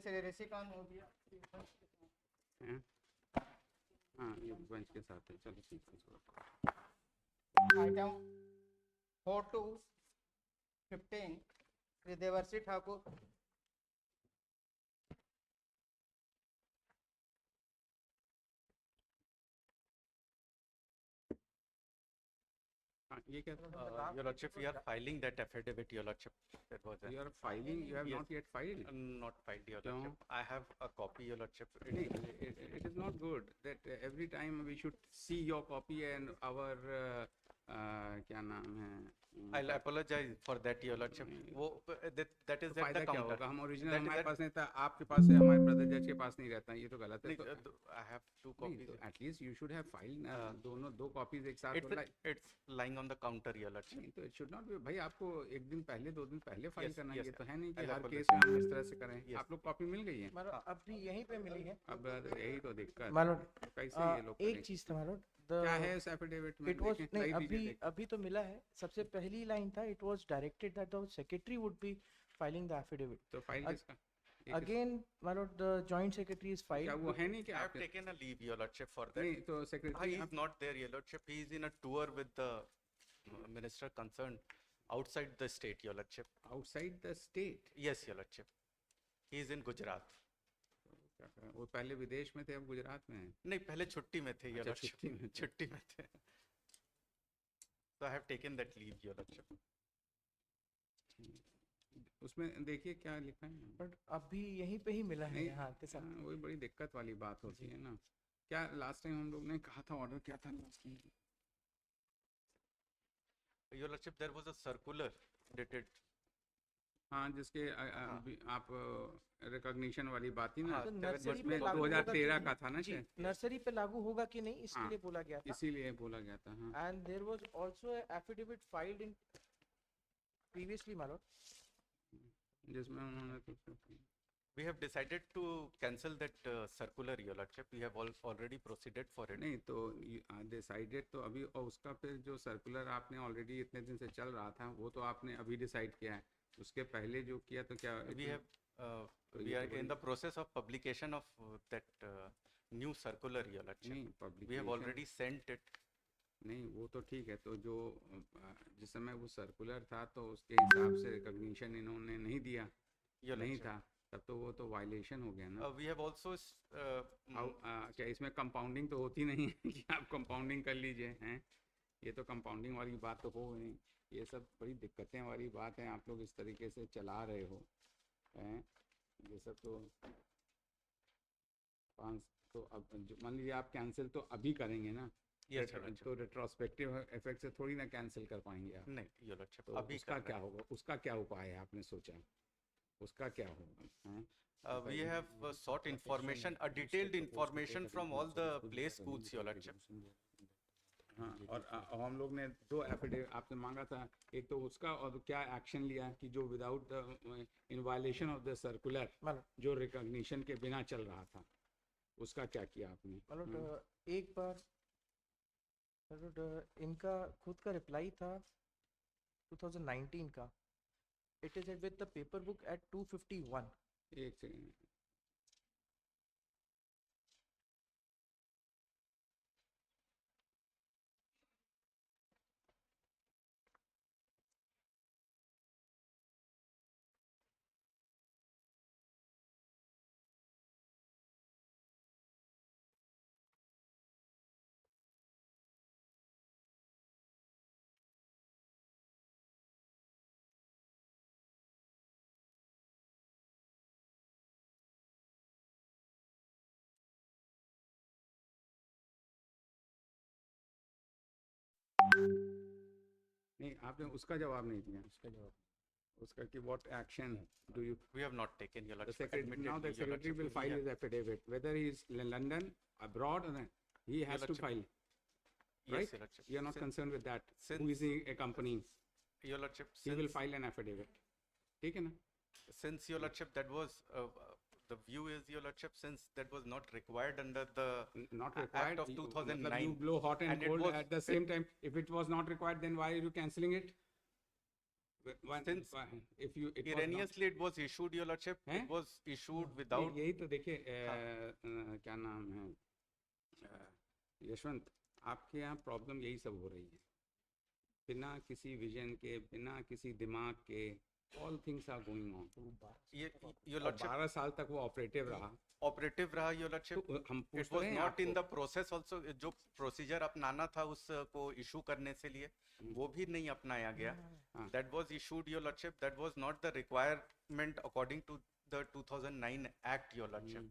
से रेसिकॉन हो गया हैं? हाँ ये बेंच के साथ है, चलो ठीक है छोड़ो। आइटम 4 to 15 श्री देवर्षि ठाकुर। हाँ ये क्या था? Your Lordship, we are filing that affidavit, Your Lordship. That was You are filing, you have Yes. not yet filed. not filed, Your No. Lordship. I have a copy, Your Lordship. It is not good that every time we should see your copy and our क्या नाम है? I'll apologize for that, Your Lordship. That is तो at फायदा the क्या counter. होगा? हम original That is हमारे at- पास नहीं था, आपके पास है, हमारे ब्रदर जज के पास नहीं रहता, ये तो गलत है। नहीं, तो I have two नहीं, copies. तो at least you should have file दोनों दो कॉपीज एक साथ। It's lying on the counter, Your Lordship. नहीं तो इट शुड नॉट बी भाई, आपको एक दिन पहले 2 दिन पहले फाइल Yes, करना है। yes, ये तो है नहीं कि I'll हर apologize. केस में हम इस तरह से करें। Yes. आप लोग कॉपी मिल गई है? मतलब अभी यहीं पे मिली है। अब यही तो दिक्कत मालूम कैसे ये लोग एक करें? चीज था मालूम क्या है इस एफिडेविट में? इट वाज देखें, नहीं slide दीजिए, अभी तो मिला है। सबसे पहली लाइन था it was directed that the secretary would be filing the affidavit तो फाइल अग- किसका? ये किस- अगेन मालूम द जॉइंट सेक्रेटरी इज क्या फाइल्ड वो है नहीं कि I have आपके? taken a leave, Your Lordship, for that. नहीं तो He secretary is not there, Your Lordship. He is in a tour with the minister concerned outside the state, Your Lordship. Outside the state. Yes, Your Lordship. He is in Gujarat. क्या करें? वो पहले विदेश में थे, अब गुजरात में है। नहीं, पहले छुट्टी में थे, Your अच्छा, Lordship. छुट्टी में थे। छुट्टी में थे. So I have taken that leave, Your Lordship. उसमें देखिए क्या लिखा है। बट अभी यहीं पे ही मिला है नहीं, यहाँ के साथ। हाँ, वही बड़ी दिक्कत वाली बात होती है ना। क्या लास्ट टाइम हम लोग ने कहा था, ऑर्डर क्या था last time? Your Lordship, there was a circular dated. हाँ जिसके आप रिकॉग्निशन वाली बात थी ना, हाँ, तो नर्सरी उसमें पे लागू होगा 2013 कि का था ना जी, शायद, नर्सरी पे लागू होगा कि नहीं इसके हाँ, लिए बोला गया था। इसीलिए बोला गया था। हाँ and there was also affidavit filed in previously मालूम जिसमें उन्होंने तो We have decided to cancel that circular, Your Lordship. We have already proceeded for it. नहीं तो डिसाइडेड तो अभी, और उसका फिर जो सर्कुलर आपने ऑलरेडी इतने दिन से चल रहा था वो तो आपने अभी डिसाइड किया है। उसके पहले जो किया तो क्या We have we ये are तो in the process of publication of that new circular, Your Lordship. नहीं We have publication already sent it. नहीं, वो तो ठीक है। तो जो जिस समय वो सर्कुलर था तो उसके हिसाब से रिकॉग्निशन इन्होंने नहीं दिया, Your नहीं Lordship. था, तब तो वो तो वायलेशन हो गया ना। We have also क्या इसमें कंपाउंडिंग तो होती नहीं है कि आप कंपाउंडिंग कर लीजिए हैं? ये तो कंपाउंडिंग वाली बात तो हो नहीं। ये सब बड़ी दिक्कतें वाली बात है, आप लोग इस तरीके से चला रहे हो हैं। ये सब तो तो अब मान लीजिए आप कैंसिल तो अभी करेंगे ना, Yes, Your Lordship. तो रेट्रोस्पेक्टिव इफेक्ट से थोड़ी ना कैंसिल कर पाएंगे आप। नहीं, Your Lordship. तो अभी उसका करना क्या है. होगा? उसका क्या उपाय है आपने सोचा? उसका क्या होगा? हैं? We have sought information, a detailed information from all the play schools, Your Lordship. हाँ, और हम लोग ने 2 एफिडेविट आपसे मांगा था, एक तो उसका, और क्या एक्शन लिया कि जो without in violation of the circular मालूम जो रिकॉग्निशन के बिना चल रहा था, उसका क्या किया आपने? मालूम एक बार इनका खुद का रिप्लाई था 2019 का। It is with the paper book at 251। एक सेकेंड, नहीं आपने उसका जवाब नहीं दिया। उसका जवाब उसका कि what action do you We have not taken, Your the Lordship. secretary, now the Admittedly, Your secretary Lordship, will we file have- his affidavit whether he is in London, abroad, or not, he has to Lordship, file, Yes, right? Your Lordship. You are not Since- concerned with that. since- Who is a company? Your Lordship, He will since, file an affidavit. ठीक है ना? since Your Lordship, that was the view is, Your Lordship, since that was not required under the Not Act required. of You- 2009, मतलब you blow hot and and it cold was at the same time. If it was not required, then why are you cancelling it? Since if you it was not, erroneously it was issued, Your Lordship, हैं? it was issued नहीं, without. यही तो देखिए हाँ। क्या नाम है यशवंत, आपके यहाँ प्रॉब्लम यही सब हो रही है, बिना किसी विजन के, बिना किसी दिमाग के, all things are going on. ये Your और Lordship 12 साल तक वो ऑपरेटिव रहा, operative रहा, Your Lordship. तो हम It पूछ was रहे हैं not in आपको। the process also. जो प्रोसीजर अपनाना था उसको इशू करने से लिए, वो भी नहीं अपनाया गया. हाँ। That was issued, Your Lordship. That was not the requirement according to the 2009 Act, Your Lordship.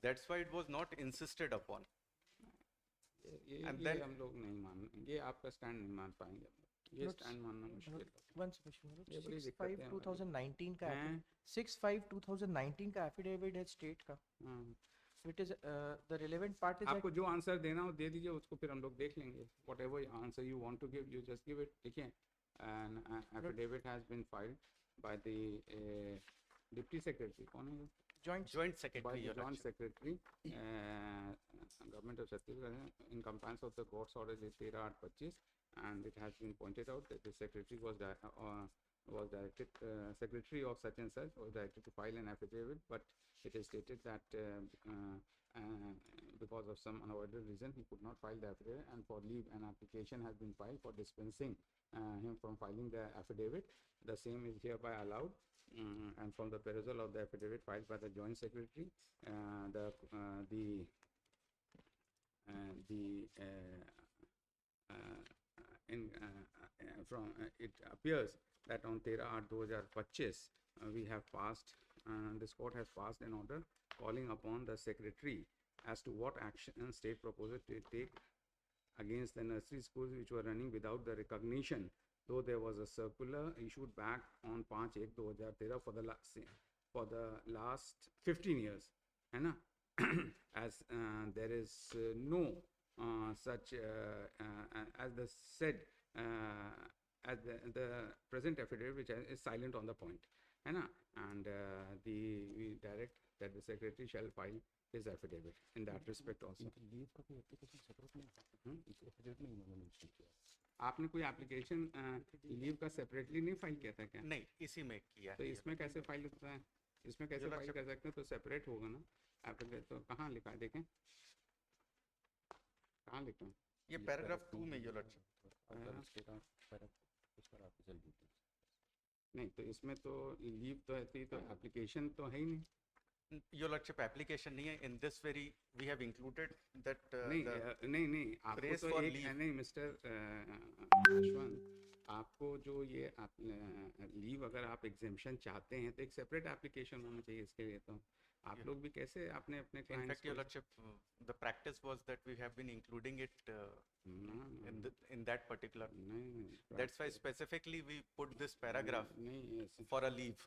That's why it was not insisted upon. And ये then- हम लोग नहीं मान, ये आपका स्टैंड नहीं मान पाएंगे हम लोग, ये Notes- स्टैंड मानना मुश्किल है। One submission, ये बड़ी दिक्कतें हैं 6/5/2019 का हैं? 6/5/2019 का एफिडेविट है स्टेट का. हाँ। It is the relevant part is that आपको जो आंसर देना हो दे दीजिए, उसको फिर हम लोग देख लेंगे। Whatever answer you want to give, you just give it. देखिए, an affidavit has been filed by the deputy secretary, कौन है ये? Joint by Secretary, the Your Joint Lordship. Secretary, Government of Chhattisgarh, in compliance of the court's order 13/8/25, and it has been pointed out that the secretary was directed, secretary of such and such was directed to file an affidavit, but it is stated that because of some unavoidable reason he could not file the affidavit, and for leave an application has been filed for dispensing him from filing the affidavit. The same is hereby allowed. And from the perusal of the affidavit filed by the Joint Secretary, it appears that on 13/8/2025 we have passed, this court has passed an order calling upon the Secretary as to what action state proposes to take against the nursery schools which were running without the recognition, though there was a circular issued back on 5/1/2013 for the last 15 years, है ना? As there is no such as the said as the present affidavit which is silent on the point, है ना? And we direct that the secretary shall file his affidavit in that respect also. Leave का कोई application separate नहीं है, इस affidavit में इन्होंने mention किया है। आपने कोई एप्लीकेशन लीव का सेपरेटली नहीं फाइल किया था क्या? नहीं, इसी में किया तो है। इसमें कैसे फाइल होता है? इसमें कैसे Your फाइल Lordship- कर सकते हैं? तो सेपरेट होगा ना एप्लीकेशन। तो कहाँ लिखा है, देखें कहाँ लिखा है? ये पैराग्राफ 2 में, Your Lordship. हाँ। स्टेट उस पर ऑफिशियल डिटेल्स नहीं, तो इसमें तो लीव तो है, तो एप्लीकेशन तो है ही नहीं। Your Lordship, application नहीं है. In this very, we have included that नहीं the नहीं आपको phrase तो for एक leave. नहीं मिस्टर यशवंत, आपको जो ये लीव अगर आप एग्जेम्पशन चाहते हैं तो एक सेपरेट एप्लीकेशन होना चाहिए इसके लिए। तो आप Yeah. लोग भी कैसे आपने अपने in clients fact, Your Lordship, the practice was that we have been including it in that particular. नहीं That's why specifically we put this paragraph नहीं ऐसे for a leave.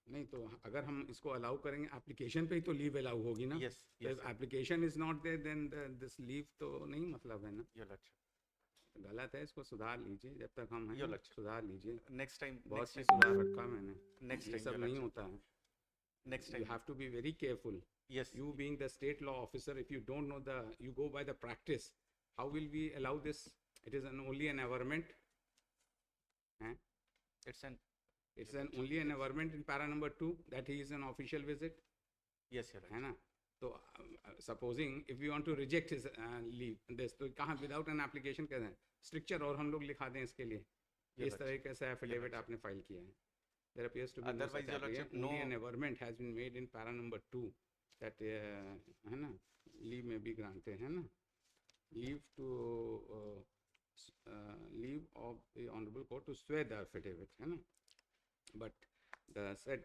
नहीं, तो अगर हम इसको अलाउ करेंगे एप्लीकेशन पे ही तो लीव अलाउ होगी ना। Yes, yes, application is not there then this leave तो नहीं मतलब है ना। Your Lordship. गलत है, इसको सुधार लीजिए जब तक हम Your हैं, Lordship. सुधार लीजिए। Next time, बहुत next से time, सुधार रखा मैंने, next ये time, सब Your नहीं Lordship. होता है। Next You time. have to be very careful. Yes. You being the state law officer, if you don't know you go by the practice, how will we allow this? It is only an averment. It's an. It's only an averment in para number 2 that he is an official visit, Yes, Your Lordship. है ना? तो supposing if we want to reject his leave, this तो कहाँ without an application कहते हैं stricture, और हम लोग लिखा दें इसके लिए Your इस Lordship. तरीके से affidavit Lordship. आपने फाइल किया है। There appears to be no Otherwise, such Your Lordship, application. Only no- an averment has been made in para number 2 that है ना, leave may be granted, है ना, leave to leave of the honorable court to swear the affidavit, है ना, but the said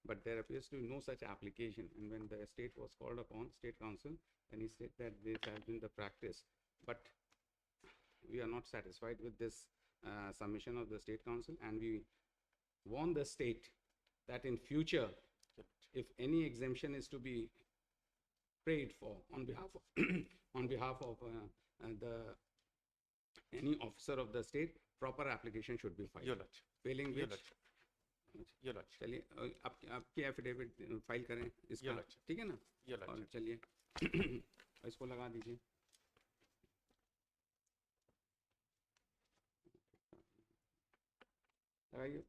but there appears to be no such application, and when the state was called upon, state council, then he said that this has been the practice, but we are not satisfied with this submission of the state council, and we warn the state that in future, if any exemption is to be prayed for on behalf of on behalf of the any officer of the state, proper application should be filed. Your Lordship. Failing Your which, Lordship. Your Lordship. चलिए आपकी affidavit file करें इसका, Your Lordship. ठीक है ना? Your और Lordship. चलिए इसको लगा दीजिए। लगाइए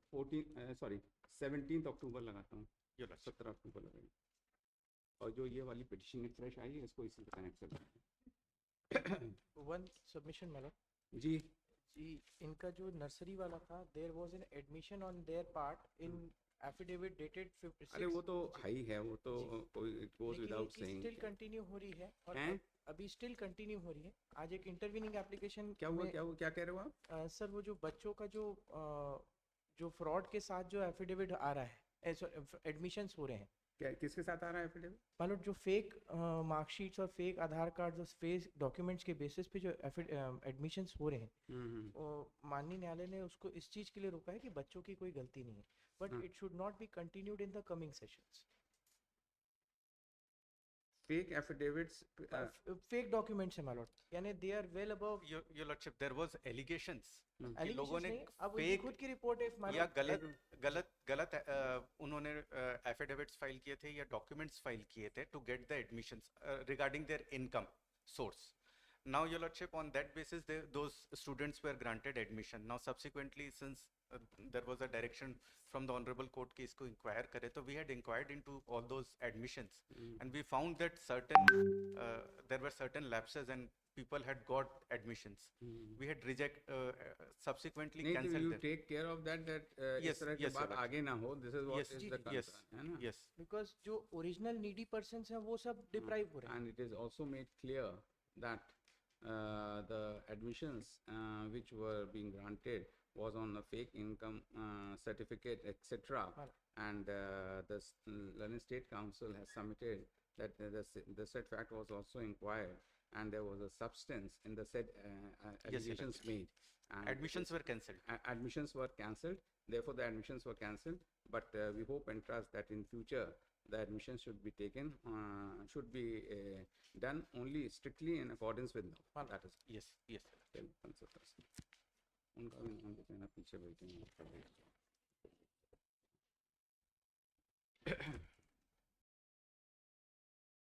17 अक्टूबर लगाता हूँ, Your Lordship. 17 अक्टूबर लगाइए। और जो ये वाली पिटिशन फ्रेश आई है इसको इसी से कनेक्ट कर वन सबमिशन मैडम जी। जी, इनका जो नर्सरी वाला था, there was an admission on their part in affidavit dated 56। अरे वो तो हाई है, वो तो कोई इट गोज लेकिन विदाउट स्टिल सेइंग। कंटिन्यू हो रही है और हैं? अभी स्टिल कंटिन्यू हो रही है। आज एक इंटरवीनिंग एप्लीकेशन क्या हुआ, क्या हुआ, क्या कह रहे हो आप? सर वो जो बच्चों का जो फ्रॉड के साथ जो एफिडेविट आ रहा है, एडमिशन्स हो रहे हैं, क्या किसके साथ आ रहा है एफिडेविट? मान लो जो फेक मार्कशीट्स और फेक आधार कार्ड, जो फेक डॉक्यूमेंट्स के बेसिस पे जो एडमिशन्स हो रहे हैं, वो माननीय न्यायालय ने उसको इस चीज़ के लिए रोका है कि बच्चों की कोई गलती नहीं है, but it should not be continued in the coming sessions. Fake affidavits, fake documents है मालूम, यानी they are well above Your Lordship, there was allegations कि लोगों एलिगेशंस ने नहीं। अब उनकी fake खुद की रिपोर्ट है या मालूम, गलत उन्होंने एफिडेविट्स फाइल किए थे या डॉक्यूमेंट्स फाइल किए थे to get the admissions regarding their income source. Now, Your Lordship, on that basis, those students were granted admission. Now, subsequently, since there was a direction from the Honorable Court कि इसको inquire करे, so we had inquired into all those admissions, and we found that there were certain lapses and people had got admissions. We had subsequently नहीं तो cancelled you them. take care of that इस Yes, तरह की yes, Your बात Lordship. आगे ना हो, this is what Yes, is ji, the ji, yes, concern, है ना? yes. बिकॉज जो ओरिजिनल नीडी पर्सन्स हैं वो सब डिप्राइव हो रहे हैं। And it is also made clear that the admissions which were being granted was on a fake income certificate, etc. Right. And the London State Council has submitted that the said fact was also inquired, and there was a substance in the said allegations made. And Admissions were cancelled. Admissions were cancelled. Therefore, the admissions were cancelled. But we hope and trust that in future the admissions should be taken, should be done only strictly in accordance with law. That is Yes, yes. tell consultants. उनका भी नाम देते हैं ना, पीछे बैठे हैं।